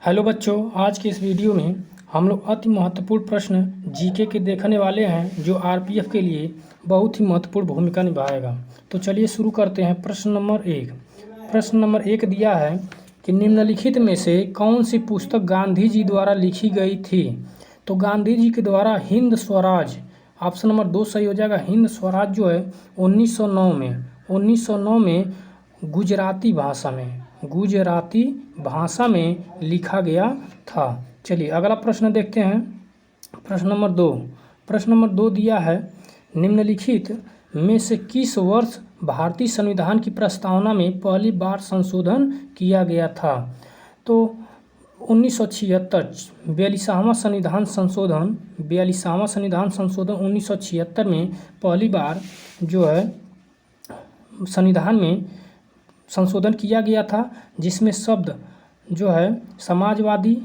Hello बच्चों, आज के इस वीडियो में हम लोग अति महत्वपूर्ण प्रश्न जीके के देखने वाले हैं जो आरपीएफ के लिए बहुत ही महत्वपूर्ण भूमिका निभाएगा। तो चलिए शुरू करते हैं। प्रश्न नंबर एक दिया है कि निम्नलिखित में से कौन सी पुस्तक गांधी जी द्वारा लिखी गई थी। तो गांधी जी के द्वारा हिंद स्वराज, ऑप्शन नंबर 2 सही हो जाएगा। हिंद स्वराज जो है 1909 में गुजराती भाषा में लिखा गया था। चलिए अगला प्रश्न देखते हैं। प्रश्न नंबर दो दिया है, निम्नलिखित में से किस वर्ष भारतीय संविधान की प्रस्तावना में पहली बार संशोधन किया गया था। तो 1976 42वां संविधान संशोधन 1976 में पहली बार जो है संविधान में संशोधन किया गया था, जिसमें शब्द जो है समाजवादी,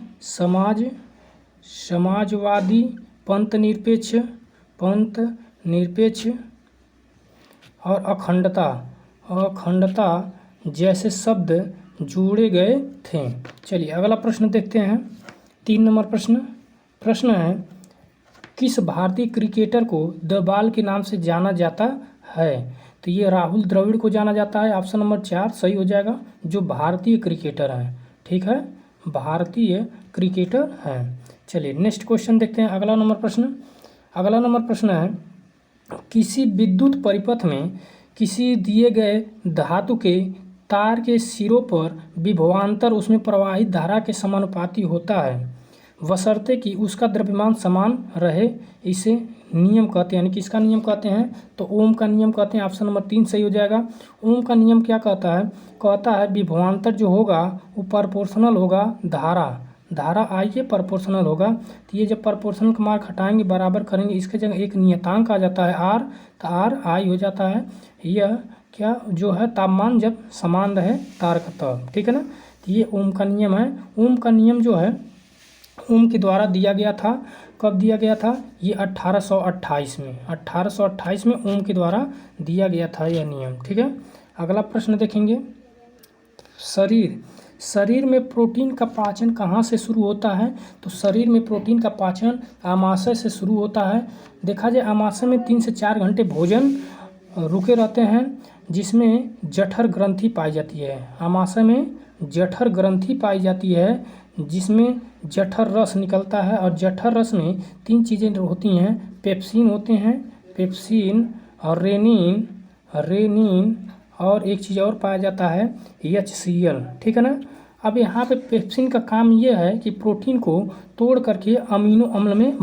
पंथ निरपेक्ष और अखंडता जैसे शब्द जोड़े गए थे। चलिए अगला प्रश्न देखते हैं। 3 नंबर प्रश्न है, किस भारतीय क्रिकेटर को द बॉल के नाम से जाना जाता है। तो ये राहुल द्रविड़ को जाना जाता है। ऑप्शन नंबर 4 सही हो जाएगा, जो भारतीय क्रिकेटर हैं। ठीक है, भारतीय क्रिकेटर हैं। चलिए नेक्स्ट क्वेश्चन देखते हैं। अगला नंबर प्रश्न है, किसी विद्युत परिपथ में किसी दिए गए धातु के तार के सिरों पर विभवांतर उसमें प्रवाहित धारा के समानुपाती होता है, बशर्ते कि उसका द्रव्यमान समान रहे। इसे नियम कहते हैं, यानी किसका नियम कहते हैं, तो ओम का नियम कहते हैं। ऑप्शन नंबर 3 सही हो जाएगा। ओम का नियम क्या कहता है विभवांतर जो होगा वो प्रोपोर्शनल होगा धारा आई के प्रोपोर्शनल होगा। तो ये जब प्रोपोर्शनल का मार्क हटाएंगे, बराबर करेंगे, इसके जगह एक नियतांक आ जाता है आर, तो आर आई हो जाता है। यह क्या जो है तापमान जब समान रहे तार का तब, ठीक है ना। तो ये ओम का नियम है। ओम का नियम जो है ओम के द्वारा दिया गया था। कब दिया गया था, ये 1828 में ओम के द्वारा दिया गया था यह नियम। ठीक है, अगला प्रश्न देखेंगे। शरीर में प्रोटीन का पाचन कहाँ से शुरू होता है। तो शरीर में प्रोटीन का पाचन आमाशय से शुरू होता है। देखा जाए आमाशय में 3 से 4 घंटे भोजन रुके रहते हैं, जिसमें जठर ग्रंथि पाई जाती है। आमाशय में जठर ग्रंथि पाई जाती है, जिसमें जठर रस निकलता है, और जठर रस में 3 चीज़ें होती हैं। पेप्सिन और रेनिन और एक चीज़ और पाया जाता है HCl। ठीक है ना। अब यहाँ पे पेप्सिन का काम ये है कि प्रोटीन को तोड़ करके अमीनो अम्ल में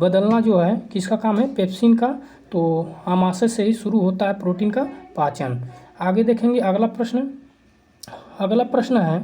बदलना जो है किसका काम है, पेप्सिन का। तो आमाशय से ही शुरू होता है प्रोटीन का पाचन। आगे देखेंगे अगला प्रश्न है,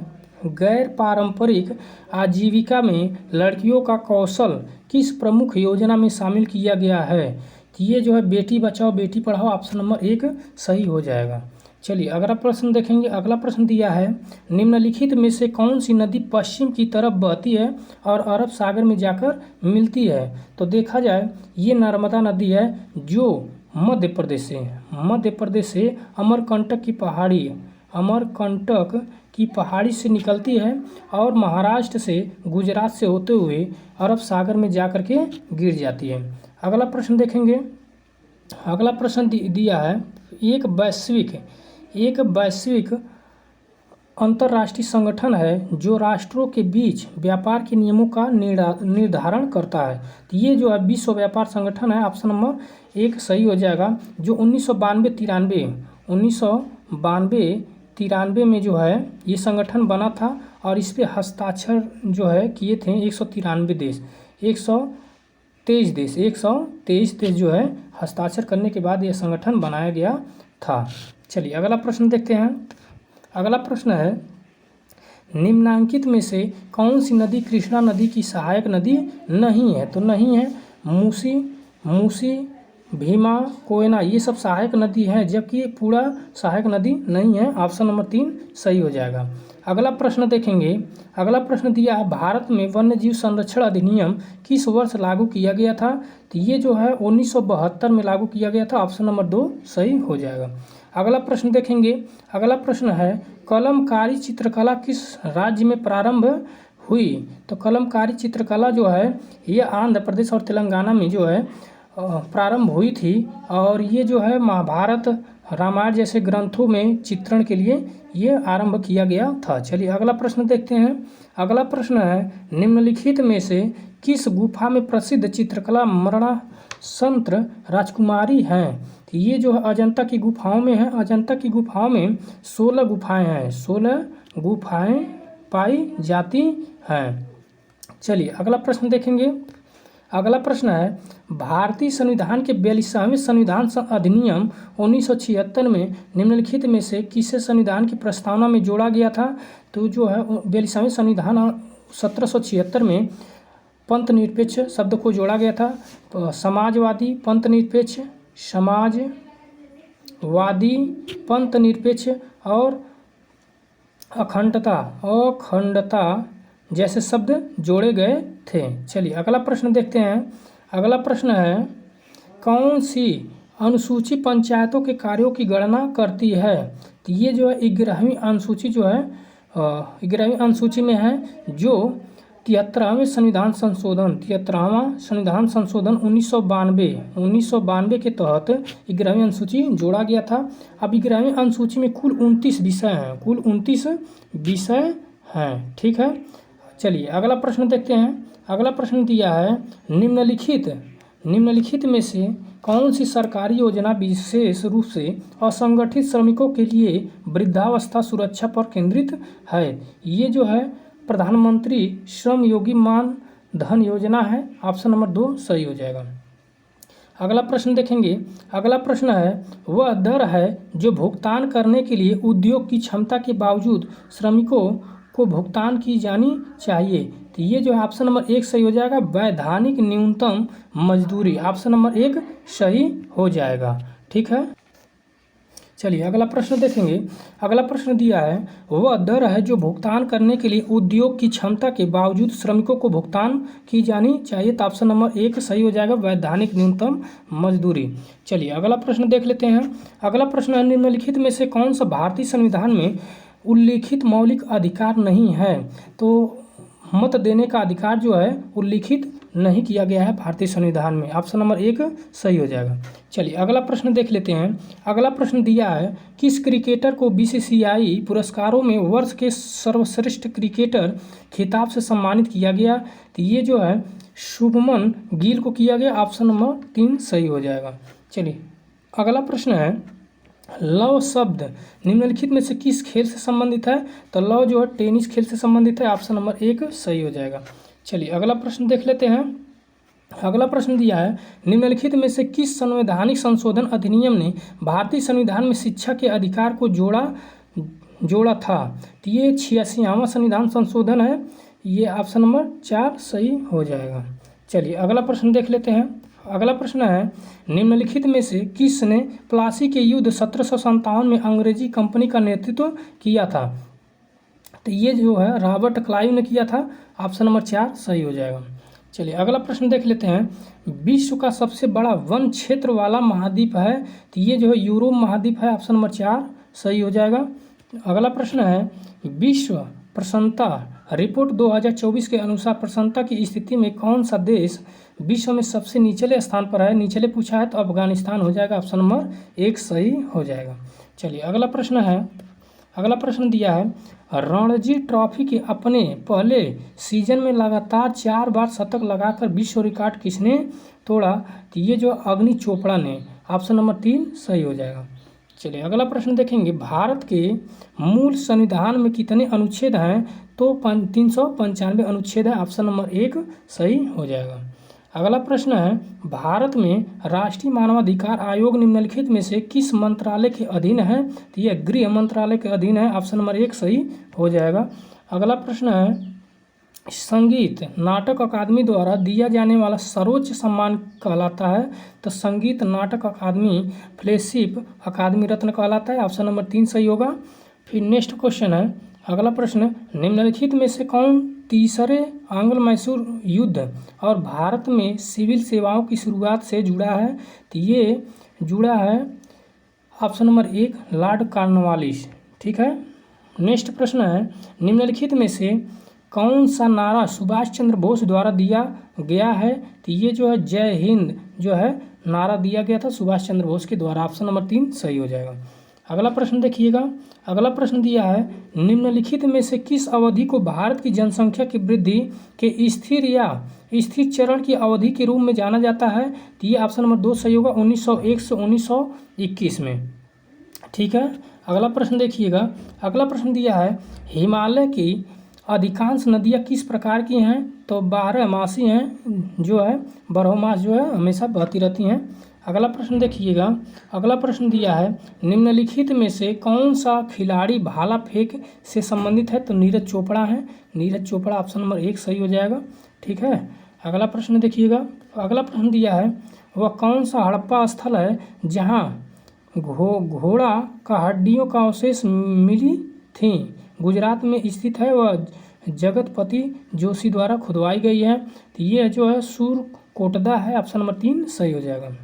गैर पारंपरिक आजीविका में लड़कियों का कौशल किस प्रमुख योजना में शामिल किया गया है। तो ये जो है बेटी बचाओ बेटी पढ़ाओ, ऑप्शन नंबर 1 सही हो जाएगा। चलिए अगला प्रश्न देखेंगे। अगला प्रश्न दिया है, निम्नलिखित में से कौन सी नदी पश्चिम की तरफ बहती है और अरब सागर में जाकर मिलती है। तो देखा जाए ये नर्मदा नदी है, जो मध्य प्रदेश से अमरकंटक की पहाड़ी से निकलती है और महाराष्ट्र से गुजरात से होते हुए अरब सागर में जाकर के गिर जाती है। अगला प्रश्न देखेंगे। अगला प्रश्न दिया है, एक वैश्विक अंतर्राष्ट्रीय संगठन है जो राष्ट्रों के बीच व्यापार के नियमों का निर्धारण करता है। तो ये जो है विश्व व्यापार संगठन है। ऑप्शन नंबर 1 सही हो जाएगा, जो 1992-93 में जो है ये संगठन बना था, और इस पे हस्ताक्षर जो है किए थे 123 देश जो है हस्ताक्षर करने के बाद यह संगठन बनाया गया था। चलिए अगला प्रश्न देखते हैं। अगला प्रश्न है, निम्नांकित में से कौन सी नदी कृष्णा नदी की सहायक नदी नहीं है। तो नहीं है मूसी भीमा कोयना, ये सब सहायक नदी हैं, जबकि पूरा सहायक नदी नहीं है। ऑप्शन नंबर 3 सही हो जाएगा। अगला प्रश्न देखेंगे। अगला प्रश्न दिया है, भारत में वन्यजीव संरक्षण अधिनियम किस वर्ष लागू किया गया था। तो ये जो है 1972 में लागू किया गया था। ऑप्शन नंबर 2 सही हो जाएगा। अगला प्रश्न देखेंगे। अगला प्रश्न है कलमकारी चित्रकला किस राज्य में प्रारंभ हुई? तो कलमकारी चित्रकला जो है ये आंध्र प्रदेश और तेलंगाना में जो है प्रारंभ हुई थी, और ये जो है महाभारत रामायण जैसे ग्रंथों में चित्रण के लिए ये आरंभ किया गया था। चलिए अगला प्रश्न देखते हैं। अगला प्रश्न है निम्नलिखित में से किस गुफा में प्रसिद्ध चित्रकला मरणसंत्र राजकुमारी हैं? तो ये जो है अजंता की गुफाओं में है। अजंता की गुफाओं में 16 गुफाएं हैं, 16 गुफाएं पाई जाती हैं। चलिए अगला प्रश्न देखेंगे। अगला प्रश्न है भारतीय संविधान के 42वें संविधान अधिनियम 1976 में निम्नलिखित में से किसे संविधान की प्रस्तावना में जोड़ा गया था? तो जो है 42वें संविधान 1776 में पंथ निरपेक्ष शब्द को जोड़ा गया था। तो समाजवादी, पंथ निरपेक्ष, समाजवादी, पंथ निरपेक्ष और अखंडता जैसे शब्द जोड़े गए थे। चलिए अगला प्रश्न देखते हैं। अगला प्रश्न है कौन सी अनुसूची पंचायतों के कार्यों की गणना करती है? तो ये जो है 11वीं अनुसूची जो है 11वीं अनुसूची में है, जो 73वां संविधान संशोधन 1992 के तहत 11वीं अनुसूची जोड़ा गया था। अब 11वीं अनुसूची में कुल 29 विषय हैं। ठीक है, चलिए अगला प्रश्न देखते हैं। अगला प्रश्न दिया है निम्नलिखित में से कौन सी सरकारी योजना विशेष रूप से असंगठित श्रमिकों के लिए वृद्धावस्था सुरक्षा पर केंद्रित है? ये जो है प्रधानमंत्री श्रम योगी मान धन योजना है। ऑप्शन नंबर 2 सही हो जाएगा। अगला प्रश्न देखेंगे। अगला प्रश्न है वह दर है जो भुगतान करने के लिए उद्योग की क्षमता के बावजूद श्रमिकों को भुगतान की जानी चाहिए। तो ये जो है ऑप्शन नंबर 1 सही हो जाएगा, वैधानिक न्यूनतम मजदूरी। ऑप्शन नंबर 1 सही हो जाएगा। ठीक है, चलिए अगला प्रश्न देखेंगे। अगला प्रश्न दिया है वह दर है जो भुगतान करने के लिए उद्योग की क्षमता के बावजूद श्रमिकों को भुगतान की जानी चाहिए। तो ऑप्शन नंबर 1 सही हो जाएगा, वैधानिक न्यूनतम मजदूरी। चलिए अगला प्रश्न देख लेते हैं। अगला प्रश्न है निम्नलिखित में से कौन सा भारतीय संविधान में उल्लिखित मौलिक अधिकार नहीं है? तो मत देने का अधिकार जो है उल्लिखित नहीं किया गया है भारतीय संविधान में। ऑप्शन नंबर 1 सही हो जाएगा। चलिए अगला प्रश्न देख लेते हैं। अगला प्रश्न दिया है किस क्रिकेटर को बीसीसीआई पुरस्कारों में वर्ष के सर्वश्रेष्ठ क्रिकेटर खिताब से सम्मानित किया गया? तो ये जो है शुभमन गिल को किया गया। ऑप्शन नंबर 3 सही हो जाएगा। चलिए अगला प्रश्न है लव शब्द निम्नलिखित में से किस खेल से संबंधित है? तो लव जो है टेनिस खेल से संबंधित है। ऑप्शन नंबर 1 सही हो जाएगा। चलिए अगला प्रश्न देख लेते हैं। अगला प्रश्न दिया है निम्नलिखित में से किस संवैधानिक संशोधन अधिनियम ने भारतीय संविधान में शिक्षा के अधिकार को जोड़ा था? तो ये 86वां संविधान संशोधन है। ये ऑप्शन नंबर 4 सही हो जाएगा। चलिए अगला प्रश्न देख लेते हैं। अगला प्रश्न है निम्नलिखित में से किसने प्लासी के युद्ध 1757 में अंग्रेजी कंपनी का नेतृत्व किया था? तो ये जो है रॉबर्ट क्लाइव ने किया था। ऑप्शन नंबर 4 सही हो जाएगा। चलिए अगला प्रश्न देख लेते हैं। विश्व का सबसे बड़ा वन क्षेत्र वाला महाद्वीप है? तो ये जो है यूरोप महाद्वीप है। ऑप्शन नंबर 4 सही हो जाएगा। अगला प्रश्न है विश्व प्रसन्नता रिपोर्ट 2024 के अनुसार प्रसन्नता की स्थिति में कौन सा देश विश्व में सबसे निचले स्थान पर है? निचले पूछा है तो अफगानिस्तान हो जाएगा। ऑप्शन नंबर 1 सही हो जाएगा। चलिए अगला प्रश्न है। अगला प्रश्न दिया है रणजी ट्रॉफी के अपने पहले सीजन में लगातार 4 बार शतक लगाकर विश्व रिकॉर्ड किसने तोड़ा? तो ये जो अग्नि चोपड़ा ने। ऑप्शन नंबर 3 सही हो जाएगा। चलिए अगला प्रश्न देखेंगे। भारत के मूल संविधान में कितने अनुच्छेद हैं? तो 395 अनुच्छेद है। ऑप्शन नंबर 1 सही हो जाएगा। अगला प्रश्न है भारत में राष्ट्रीय मानवाधिकार आयोग निम्नलिखित में से किस मंत्रालय के अधीन है? तो यह गृह मंत्रालय के अधीन है। ऑप्शन नंबर 1 सही हो जाएगा। अगला प्रश्न है संगीत नाटक अकादमी द्वारा दिया जाने वाला सर्वोच्च सम्मान कहलाता है? तो संगीत नाटक अकादमी फेलोशिप अकादमी रत्न कहलाता है। ऑप्शन नंबर 3 सही होगा। फिर नेक्स्ट क्वेश्चन है। अगला प्रश्न निम्नलिखित में से कौन तीसरे आंग्ल मैसूर युद्ध और भारत में सिविल सेवाओं की शुरुआत से जुड़ा है? तो ये जुड़ा है ऑप्शन नंबर 1 लॉर्ड कॉर्नवालिस। ठीक है। नेक्स्ट प्रश्न है, निम्नलिखित में से कौन सा नारा सुभाष चंद्र बोस द्वारा दिया गया है? तो ये जो है जय हिंद जो है नारा दिया गया था सुभाष चंद्र बोस के द्वारा। ऑप्शन नंबर 3 सही हो जाएगा। अगला प्रश्न देखिएगा। अगला प्रश्न दिया है, निम्नलिखित में से किस अवधि को भारत की जनसंख्या की वृद्धि के स्थिर या स्थिर चरण की अवधि के रूप में जाना जाता है? तो ये ऑप्शन नंबर 2 सही होगा, 1901 से 1921 में। ठीक है। अगला प्रश्न देखिएगा। अगला प्रश्न दिया है, हिमालय की अधिकांश नदियाँ किस प्रकार की हैं? तो 12 मासी हैं, जो है 12 मास जो है हमेशा बहती रहती हैं। अगला प्रश्न देखिएगा। अगला प्रश्न दिया है, निम्नलिखित में से कौन सा खिलाड़ी भाला फेंक से संबंधित है? तो नीरज चोपड़ा है। नीरज चोपड़ा ऑप्शन नंबर 1 सही हो जाएगा। ठीक है। अगला प्रश्न देखिएगा। अगला प्रश्न दिया है, वह कौन सा हड़प्पा स्थल है जहाँ घोड़ा का हड्डियों का अवशेष मिली थी? गुजरात में स्थित है। वह जगतपति जोशी द्वारा खुदवाई गई है। तो ये जो है सूरकोटदा है। ऑप्शन नंबर 3 सही हो जाएगा।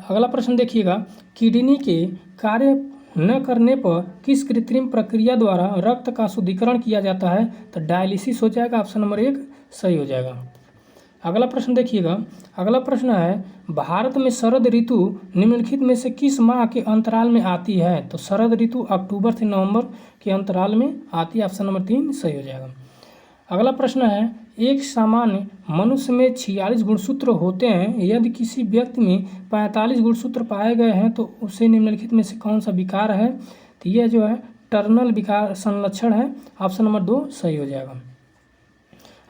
अगला प्रश्न देखिएगा, किडनी के कार्य न करने पर किस कृत्रिम प्रक्रिया द्वारा रक्त का शुद्धिकरण किया जाता है? तो डायलिसिस हो जाएगा। ऑप्शन नंबर 1 सही हो जाएगा। अगला प्रश्न देखिएगा। अगला प्रश्न है, भारत में शरद ऋतु निम्नलिखित में से किस माह के अंतराल में आती है? तो शरद ऋतु अक्टूबर से नवंबर के अंतराल में आती है। ऑप्शन नंबर 3 सही हो जाएगा। अगला प्रश्न है, एक सामान्य मनुष्य में 46 गुणसूत्र होते हैं। यदि किसी व्यक्ति में 45 गुणसूत्र पाए गए हैं तो उसे निम्नलिखित में से कौन सा विकार है? तो यह जो है टर्नल विकार संलक्षण है। ऑप्शन नंबर 2 सही हो जाएगा।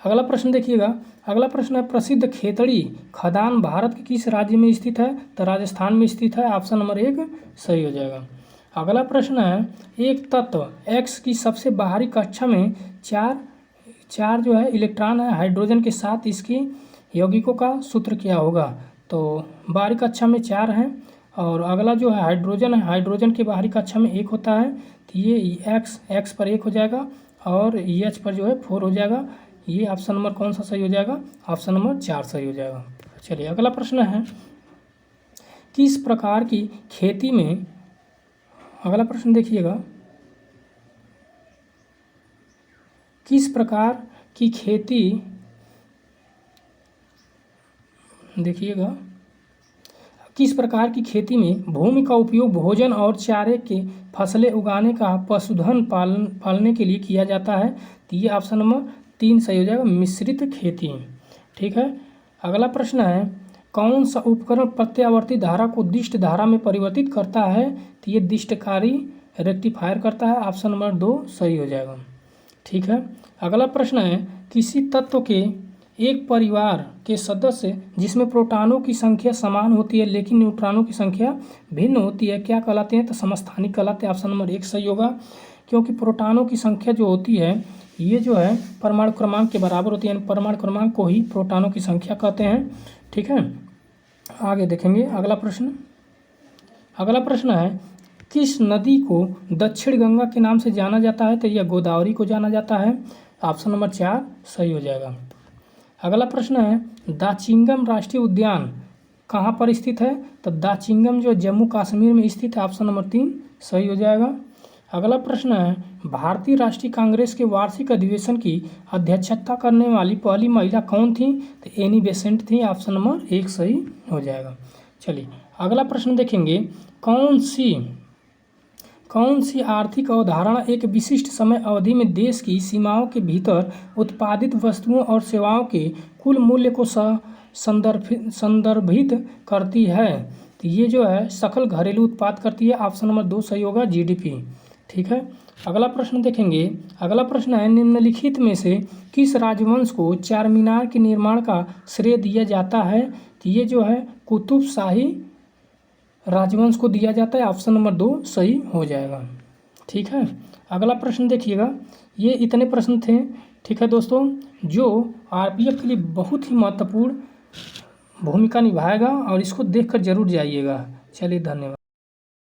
अगला प्रश्न देखिएगा। अगला प्रश्न है, प्रसिद्ध खेतड़ी खदान भारत के किस राज्य में स्थित है? तो राजस्थान में स्थित है। ऑप्शन नंबर 1 सही हो जाएगा। अगला प्रश्न है, एक तत्व X की सबसे बाहरी कक्षा में चार जो है इलेक्ट्रॉन है हाइड्रोजन के साथ, इसकी यौगिकों का सूत्र क्या होगा? तो बाहरी कक्षा में 4 हैं। और अगला जो है हाइड्रोजन है, हाइड्रोजन के बाहरी कक्षा में 1 होता है। तो ये X पर 1 हो जाएगा और H पर जो है 4 हो जाएगा। ये ऑप्शन नंबर कौन सा सही हो जाएगा? ऑप्शन नंबर 4 सही हो जाएगा। चलिए अगला प्रश्न है, किस प्रकार की खेती में, अगला प्रश्न देखिएगा, किस प्रकार की खेती, देखिएगा, किस प्रकार की खेती में भूमि का उपयोग भोजन और चारे के फसलें उगाने का पशुधन पालने के लिए किया जाता है? तो ये ऑप्शन नंबर 3 सही हो जाएगा, मिश्रित खेती। ठीक है। अगला प्रश्न है, कौन सा उपकरण प्रत्यावर्ती धारा को दिष्ट धारा में परिवर्तित करता है? तो ये दिष्टकारी रेक्टिफायर करता है। ऑप्शन नंबर 2 सही हो जाएगा। ठीक है। अगला प्रश्न है, किसी तत्व के एक परिवार के सदस्य जिसमें प्रोटॉनों की संख्या समान होती है लेकिन न्यूट्रॉनों की संख्या भिन्न होती है, क्या कहलाते हैं? तो समस्थानिक कहलाते हैं। ऑप्शन नंबर 1 सही होगा, क्योंकि प्रोटॉनों की संख्या जो होती है ये जो है परमाणु क्रमांक के बराबर होती है, यानी परमाणु क्रमांक को ही प्रोटॉनों की संख्या कहते हैं। ठीक है। आगे देखेंगे अगला प्रश्न। अगला प्रश्न है, किस नदी को दक्षिण गंगा के नाम से जाना जाता है? तो यह गोदावरी को जाना जाता है। ऑप्शन नंबर 4 सही हो जाएगा। अगला प्रश्न है, दाचिंगम राष्ट्रीय उद्यान कहाँ पर स्थित है? तो दाचिंगम जो जम्मू कश्मीर में स्थित है। ऑप्शन नंबर 3 सही हो जाएगा। अगला प्रश्न है, भारतीय राष्ट्रीय कांग्रेस के वार्षिक अधिवेशन की अध्यक्षता करने वाली पहली महिला कौन थी? तो एनी बेसेंट थी। ऑप्शन नंबर 1 सही हो जाएगा। चलिए अगला प्रश्न देखेंगे, कौन सी आर्थिक अवधारणा एक विशिष्ट समय अवधि में देश की सीमाओं के भीतर उत्पादित वस्तुओं और सेवाओं के कुल मूल्य को संदर्भित करती है? तो ये जो है सकल घरेलू उत्पाद करती है। ऑप्शन नंबर 2 सही होगा, GDP। ठीक है। अगला प्रश्न देखेंगे। अगला प्रश्न है, निम्नलिखित में से किस राजवंश को चार मीनार के निर्माण का श्रेय दिया जाता है? तो ये जो है कुतुब शाही राजवंश को दिया जाता है। ऑप्शन नंबर 2 सही हो जाएगा। ठीक है। अगला प्रश्न देखिएगा। ये इतने प्रश्न थे। ठीक है दोस्तों, जो RPF के लिए बहुत ही महत्वपूर्ण भूमिका निभाएगा और इसको देखकर जरूर जाइएगा। चलिए धन्यवाद।